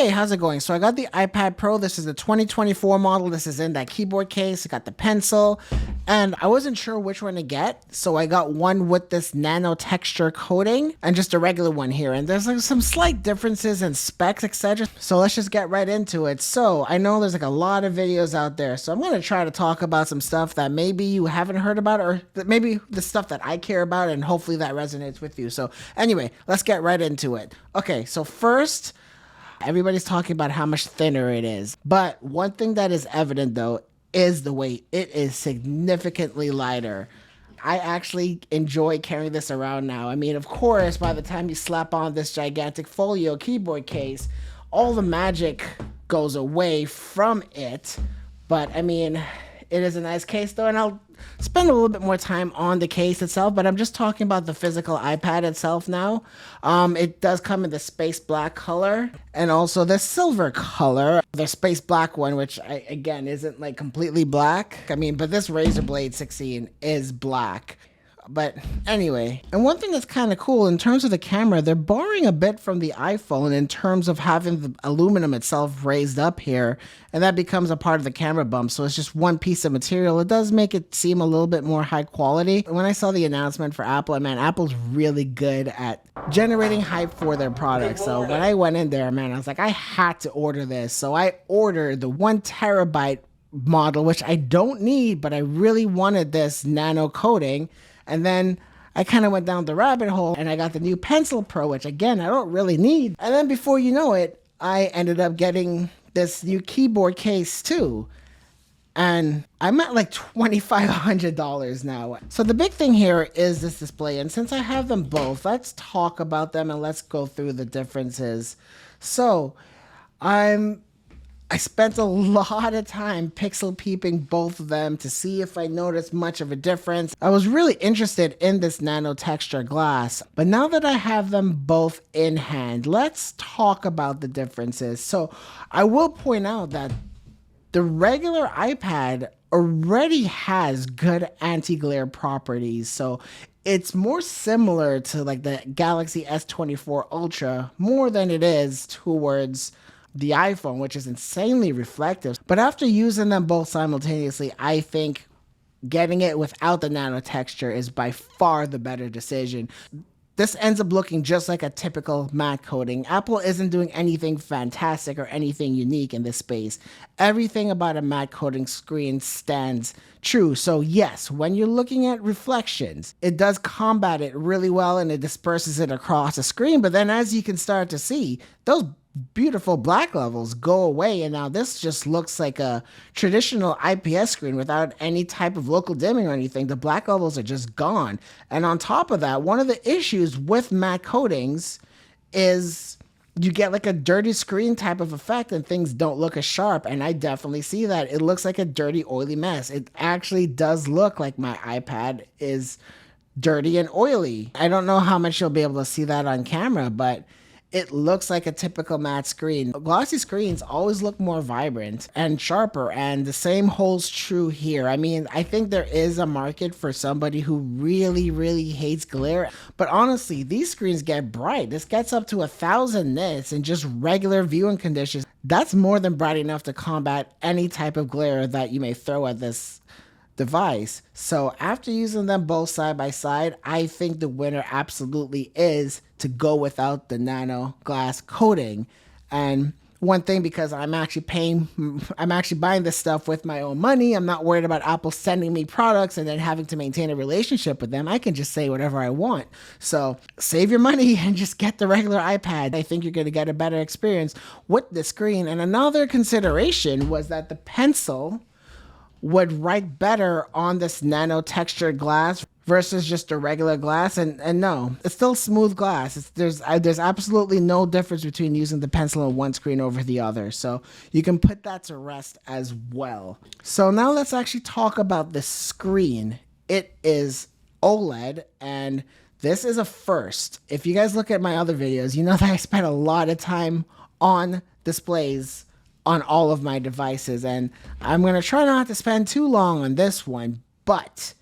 Hey, how's it going? So I got the iPad Pro. This is the 2024 model. This is in that keyboard case. I got the pencil, and I wasn't sure which one to get. So I got one with this nano texture coating and just a regular one here. And there's like some slight differences in specs, etc. So let's just get right into it. So I know there's like a lot of videos out there. So I'm going to try to talk about some stuff that maybe you haven't heard about, or that maybe the stuff that I care about, and hopefully that resonates with you. So anyway, let's get right into it. Okay, so first, everybody's talking about how much thinner it is. But one thing that is evident though is the weight. It is significantly lighter. I actually enjoy carrying this around now. I mean, of course, by the time you slap on this gigantic folio keyboard case, all the magic goes away from it. But I mean, it is a nice case though, and I'll spend a little bit more time on the case itself, but I'm just talking about the physical iPad itself now. It does come in the space black color and also the silver color. The space black one, which again isn't like completely black. I mean, but this Razer Blade 16 is black. But anyway, and one thing that's kind of cool in terms of the camera, they're borrowing a bit from the iPhone in terms of having the aluminum itself raised up here, and that becomes a part of the camera bump. So it's just one piece of material. It does make it seem a little bit more high quality. When I saw the announcement for Apple, man, Apple's really good at generating hype for their products. So when I went in there, man, I was like, I had to order this. So I ordered the 1 terabyte model, which I don't need, but I really wanted this nano coating. And then I kind of went down the rabbit hole and I got the new Pencil Pro, which again, I don't really need. And then before you know it, I ended up getting this new keyboard case too. And I'm at like $2,500 now. So the big thing here is this display. And since I have them both, let's talk about them and let's go through the differences. So I spent a lot of time pixel peeping both of them to see if I noticed much of a difference. I was really interested in this nano texture glass, but now that I have them both in hand, let's talk about the differences. So I will point out that the regular iPad already has good anti-glare properties. So it's more similar to like the Galaxy S24 Ultra more than it is towards the iPhone, which is insanely reflective. But after using them both simultaneously, I think getting it without the nano texture is by far the better decision. This ends up looking just like a typical matte coating. Apple isn't doing anything fantastic or anything unique in this space. Everything about a matte coating screen stands true. So yes, when you're looking at reflections, it does combat it really well and it disperses it across the screen. But then as you can start to see, those beautiful black levels go away, and now this just looks like a traditional IPS screen without any type of local dimming or anything. The black levels are just gone. And on top of that, one of the issues with matte coatings is you get like a dirty screen type of effect and things don't look as sharp, and I definitely see that. It looks like a dirty, oily mess. It actually does look like my iPad is dirty and oily. I don't know how much you'll be able to see that on camera, but it looks like a typical matte screen. Glossy screens always look more vibrant and sharper, and the same holds true here. I mean, I think there is a market for somebody who really, really hates glare, but honestly, these screens get bright. This gets up to 1,000 nits in just regular viewing conditions. That's more than bright enough to combat any type of glare that you may throw at this device. So after using them both side by side, I think the winner absolutely is to go without the nano glass coating. And one thing, because I'm actually buying this stuff with my own money. I'm not worried about Apple sending me products and then having to maintain a relationship with them. I can just say whatever I want. So save your money and just get the regular iPad. I think you're going to get a better experience with the screen. And another consideration was that the pencil would write better on this nano textured glass versus just a regular glass. And no, it's still smooth glass. There's absolutely no difference between using the pencil on one screen over the other. So you can put that to rest as well. So now let's actually talk about the screen. It is OLED, and this is a first. If you guys look at my other videos, you know that I spent a lot of time on displays on all of my devices, and I'm going to try not to spend too long on this one, but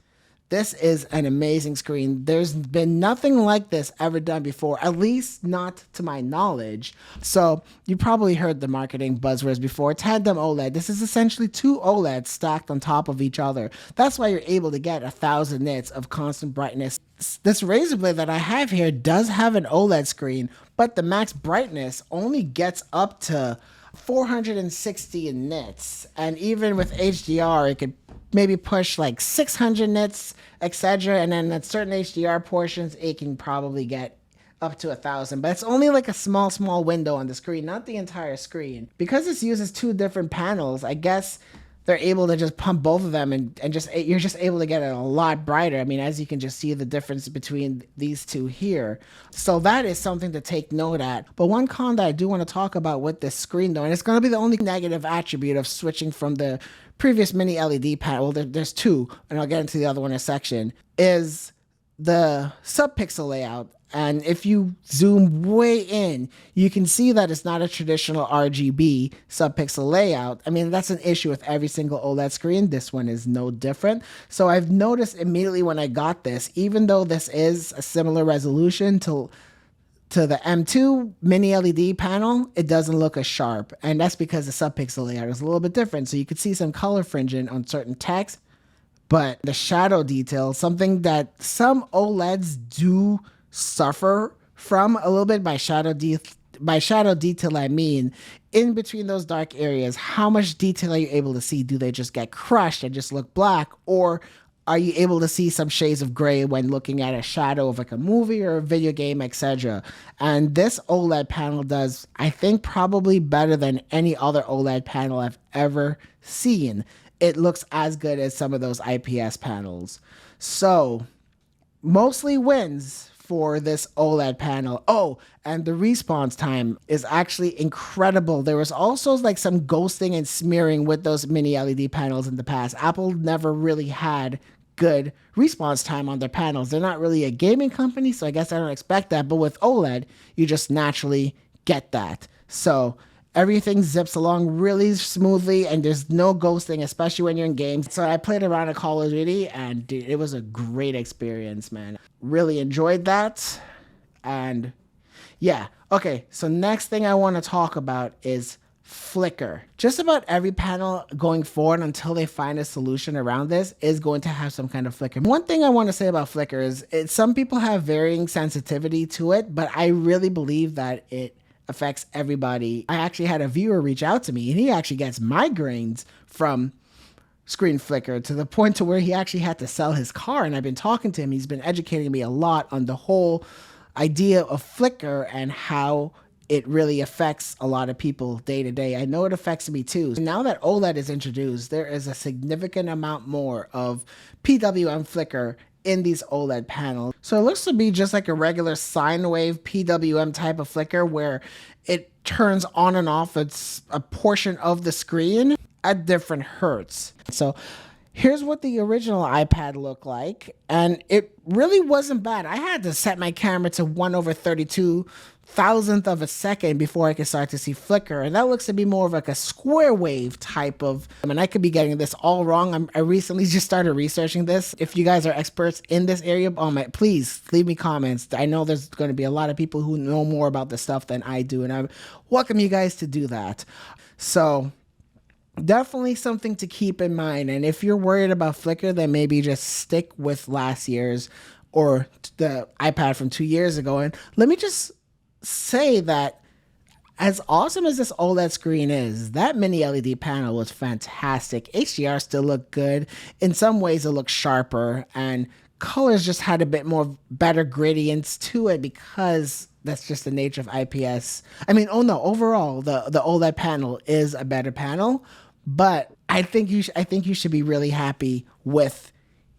This is an amazing screen. There's been nothing like this ever done before, at least not to my knowledge. So you probably heard the marketing buzzwords before. Tandem OLED. This is essentially two OLEDs stacked on top of each other. That's why you're able to get 1,000 nits of constant brightness. This Razer Blade that I have here does have an OLED screen, but the max brightness only gets up to 460 nits, and even with HDR, it could maybe push like 600 nits, etc. And then at certain HDR portions, it can probably get up to 1,000, but it's only like a small window on the screen, not the entire screen. Because this uses two different panels, I guess they're able to just pump both of them, and just you're just able to get it a lot brighter. I mean, as you can just see the difference between these two here. So that is something to take note at. But one con that I do want to talk about with this screen though, and it's going to be the only negative attribute of switching from the previous mini LED panel, well, there's two, and I'll get into the other one in a section, is the subpixel layout. And if you zoom way in, you can see that it's not a traditional RGB subpixel layout. I mean, that's an issue with every single OLED screen. This one is no different. So I've noticed immediately when I got this, even though this is a similar resolution to the M2 mini LED panel, it doesn't look as sharp. And that's because the subpixel layout is a little bit different. So you could see some color fringing on certain text, but the shadow detail, something that some OLEDs do suffer from a little bit. By shadow detail, I mean in between those dark areas, how much detail are you able to see? Do they just get crushed and just look black, or are you able to see some shades of gray when looking at a shadow of like a movie or a video game, etc.? And this OLED panel does, I think, probably better than any other OLED panel I've ever seen. It looks as good as some of those IPS panels. So mostly wins for this OLED panel. Oh, and the response time is actually incredible. There was also like some ghosting and smearing with those mini LED panels in the past. Apple never really had good response time on their panels. They're not really a gaming company, so I guess I don't expect that. But with OLED, you just naturally get that. So everything zips along really smoothly, and there's no ghosting, especially when you're in games. So I played around a Call of Duty, and dude, it was a great experience, man. Really enjoyed that. And yeah, okay, so next thing I want to talk about is flicker. Just about every panel going forward, until they find a solution around this, is going to have some kind of flicker. One thing I want to say about flicker is some people have varying sensitivity to it, but I really believe that it affects everybody. I actually had a viewer reach out to me, and he actually gets migraines from screen flicker, to the point to where he actually had to sell his car. And I've been talking to him. He's been educating me a lot on the whole idea of flicker and how it really affects a lot of people day to day. I know it affects me too. Now that OLED is introduced, there is a significant amount more of PWM flicker in these OLED panels. So it looks to be just like a regular sine wave PWM type of flicker, where it turns on and off it's a portion of the screen at different hertz. So here's what the original iPad looked like, and it really wasn't bad. I had to set my camera to 1/32,000th of a second before I could start to see flicker, and that looks to be more of like a square wave type of, I mean, I could be getting this all wrong. I recently just started researching this. If you guys are experts in this area, please leave me comments. I know there's going to be a lot of people who know more about this stuff than I do, and I welcome you guys to do that. So definitely something to keep in mind. And if you're worried about flicker, then maybe just stick with last year's or the iPad from 2 years ago. And let me just say that as awesome as this OLED screen is, that mini LED panel was fantastic. HDR still looked good. In some ways, it looked sharper, and colors just had a bit more better gradients to it, because that's just the nature of IPS. I mean, oh no, overall, the OLED panel is a better panel, but I think you should be really happy with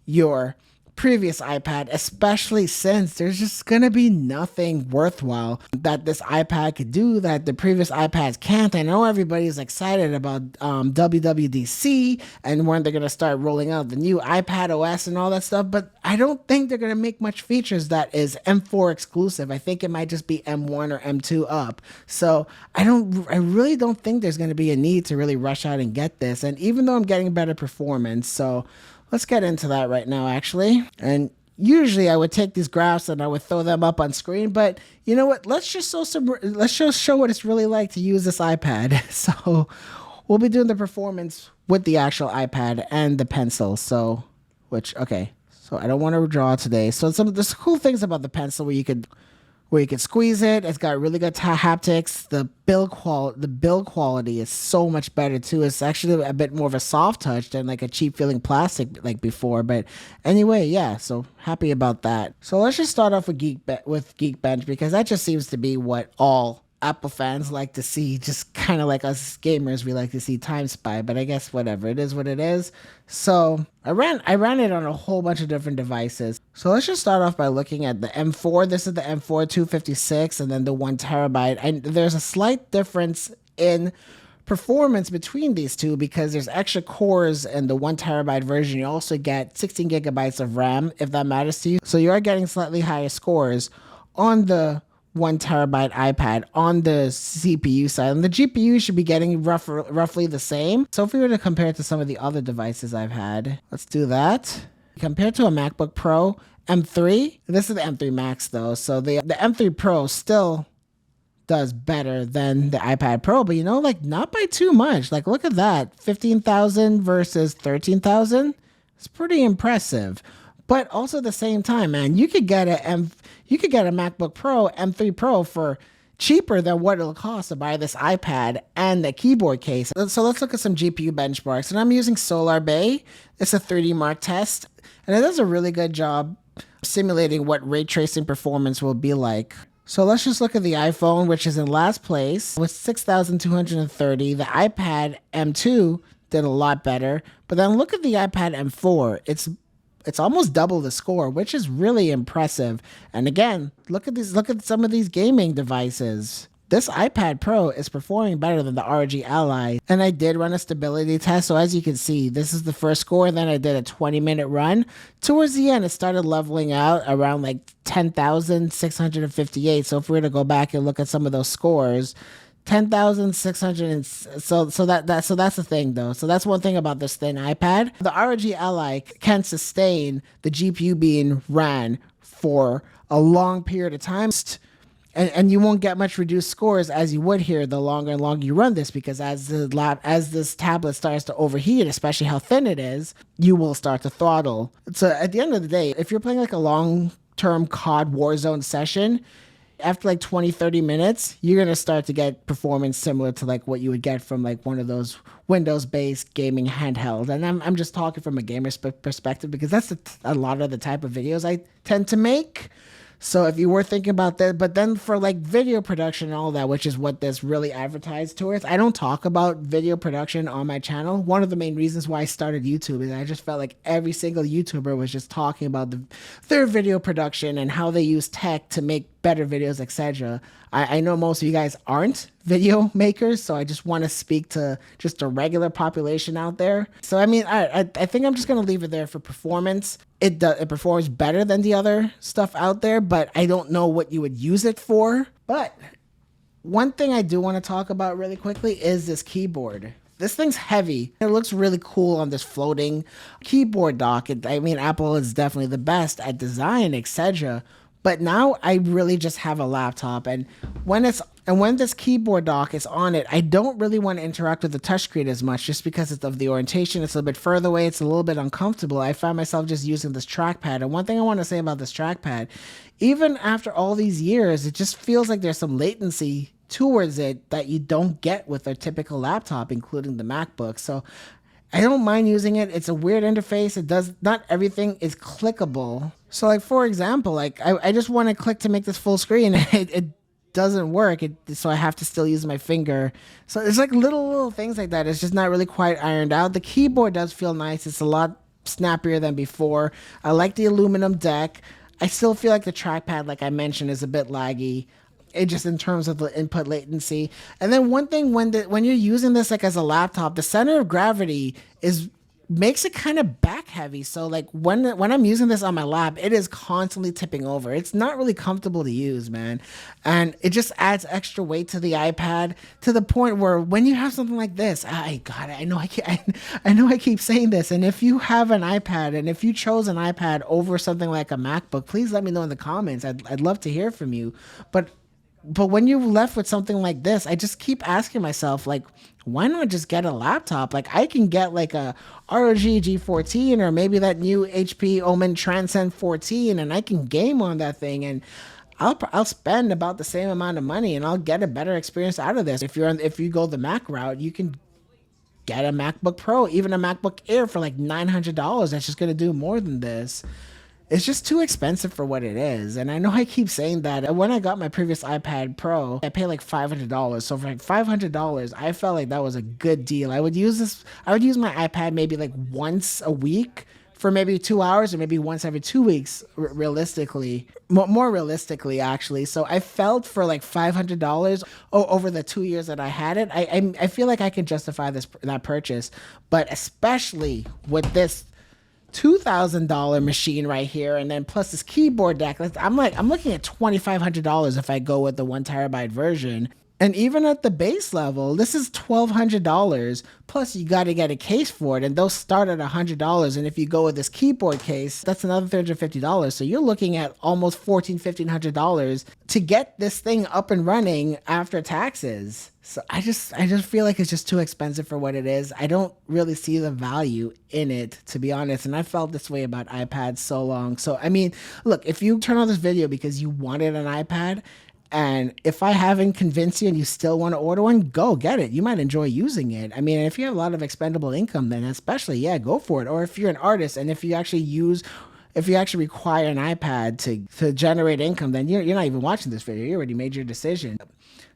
your previous iPad, especially since there's just gonna be nothing worthwhile that this iPad could do that the previous iPads can't. I know everybody's excited about WWDC and when they're gonna start rolling out the new iPad OS and all that stuff, but I don't think they're gonna make much features that is M4 exclusive. I think it might just be M1 or M2 up. So I really don't think there's gonna be a need to really rush out and get this. And even though I'm getting better performance, so let's get into that right now, actually. And usually I would take these graphs and I would throw them up on screen, but you know what? Let's just show what it's really like to use this iPad. So we'll be doing the performance with the actual iPad and the pencil. So, which okay. So I don't want to draw today. So there's cool things about the pencil where you can squeeze it. It's got really good haptics. The build quality is so much better too. It's actually a bit more of a soft touch than like a cheap feeling plastic like before. But anyway, yeah. So happy about that. So let's just start off with Geekbench because that just seems to be what all Apple fans like to see, just kind of like us gamers, we like to see Time Spy, but I guess whatever, it is what it is. So I ran it on a whole bunch of different devices. So let's just start off by looking at the M4. This is the M4 256 and then the 1 terabyte. There's a slight difference in performance between these two because there's extra cores in the 1 terabyte version. You also get 16 gigabytes of RAM if that matters to you. So you are getting slightly higher scores on the 1 terabyte iPad on the CPU side, and the GPU should be getting roughly the same. So if we were to compare it to some of the other devices I've had, let's do that. Compared to a MacBook Pro M3, this is the M3 Max though, so the M3 Pro still does better than the iPad Pro, but like not by too much. Like look at that, 15,000 versus 13,000. It's pretty impressive. But also at the same time, man, you could get a MacBook Pro M3 Pro for cheaper than what it'll cost to buy this iPad and the keyboard case. So let's look at some GPU benchmarks. And I'm using Solar Bay. It's a 3D Mark test, and it does a really good job simulating what ray tracing performance will be like. So let's just look at the iPhone, which is in last place with 6,230. The iPad M2 did a lot better, but then look at the iPad M4. It's almost double the score, which is really impressive. And again, look at some of these gaming devices. This iPad Pro is performing better than the ROG Ally. And I did run a stability test. So as you can see, this is the first score. Then I did a 20-minute run. Towards the end, it started leveling out around like 10,658. So if we were to go back and look at some of those scores, 10,600 and so that's the thing though. So that's one thing about this thin iPad. The ROG Ally can sustain the GPU being ran for a long period of time. And you won't get much reduced scores as you would here the longer and longer you run this, because as this tablet starts to overheat, especially how thin it is, you will start to throttle. So at the end of the day, if you're playing like a long-term COD Warzone session, after like 20-30 minutes, you're going to start to get performance similar to like what you would get from like one of those Windows-based gaming handheld. And I'm just talking from a gamer's perspective because that's a lot of the type of videos I tend to make. So if you were thinking about that, but then for like video production and all that, which is what this really advertised towards, I don't talk about video production on my channel. One of the main reasons why I started YouTube is I just felt like every single YouTuber was just talking about their video production and how they use tech to make better videos, etc. I know most of you guys aren't video makers, so I just want to speak to just a regular population out there. So I mean, I think I'm just gonna leave it there for performance. It performs better than the other stuff out there, but I don't know what you would use it for. But one thing I do want to talk about really quickly is this keyboard. This thing's heavy. It looks really cool on this floating keyboard dock. I mean, Apple is definitely the best at design, etc. But now I really just have a laptop, and when this keyboard dock is on it, I don't really want to interact with the touchscreen as much, just because it's of the orientation. It's a little bit further away. It's a little bit uncomfortable. I find myself just using this trackpad. And one thing I want to say about this trackpad, even after all these years, it just feels like there's some latency towards it that you don't get with a typical laptop, including the MacBook. So I don't mind using it. It's a weird interface. Not everything is clickable. So like, for example, like I just want to click to make this full screen. It doesn't work. So I have to still use my finger. So it's like little things like that. It's just not really quite ironed out. The keyboard does feel nice. It's a lot snappier than before. I like the aluminum deck. I still feel like the trackpad, like I mentioned, is a bit laggy. It just in terms of the input latency. And then one thing, when you're using this like as a laptop, the center of gravity is makes it kind of back heavy. So like when I'm using this on my lap, it is constantly tipping over. It's not really comfortable to use, man. And it just adds extra weight to the iPad to the point where when you have something like this, I got it. I know I know I keep saying this. And if you have an iPad and if you chose an iPad over something like a MacBook, please let me know in the comments. I'd love to hear from you. But when you're left with something like this, I just keep asking myself, like, why not just get a laptop? Like, I can get like a ROG G14 or maybe that new HP Omen Transcend 14, and I can game on that thing, and I'll spend about the same amount of money, and I'll get a better experience out of this. If you go the Mac route, you can get a MacBook Pro, even a MacBook Air for like $900. That's just gonna do more than this. It's just too expensive for what it is. And I know I keep saying that. And when I got my previous iPad Pro, I paid like $500. So for like $500, I felt like that was a good deal. I would use my iPad maybe like once a week for maybe 2 hours, or maybe once every 2 weeks, realistically. More realistically, actually. So I felt for like $500 over the 2 years that I had it, I feel like I can justify that purchase. But especially with this $2,000 machine right here, and then plus this keyboard deck. I'm looking at $2,500 if I go with the 1 TB version. And even at the base level, this is $1,200. Plus, you got to get a case for it, and those start at $100. And if you go with this keyboard case, that's another $350. So you're looking at almost $1,500 to get this thing up and running after taxes. So I just feel like it's just too expensive for what it is. I don't really see the value in it, to be honest. And I felt this way about iPads so long. So I mean, look, if you turn on this video because you wanted an iPad, and if I haven't convinced you and you still want to order one, go get it. You might enjoy using it. I mean, if you have a lot of expendable income, then especially, yeah, go for it. Or if you're an artist and if you actually require an iPad to generate income, then you're not even watching this video. You already made your decision.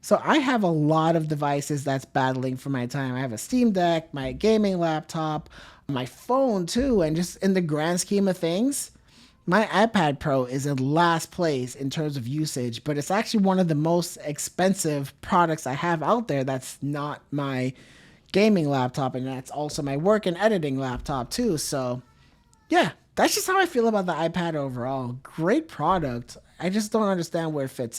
So I have a lot of devices that's battling for my time. I have a Steam Deck, my gaming laptop, my phone too, and just in the grand scheme of things, my iPad Pro is in last place in terms of usage, but it's actually one of the most expensive products I have out there that's not my gaming laptop, and that's also my work and editing laptop too. So, yeah, that's just how I feel about the iPad overall. Great product. I just don't understand where it fits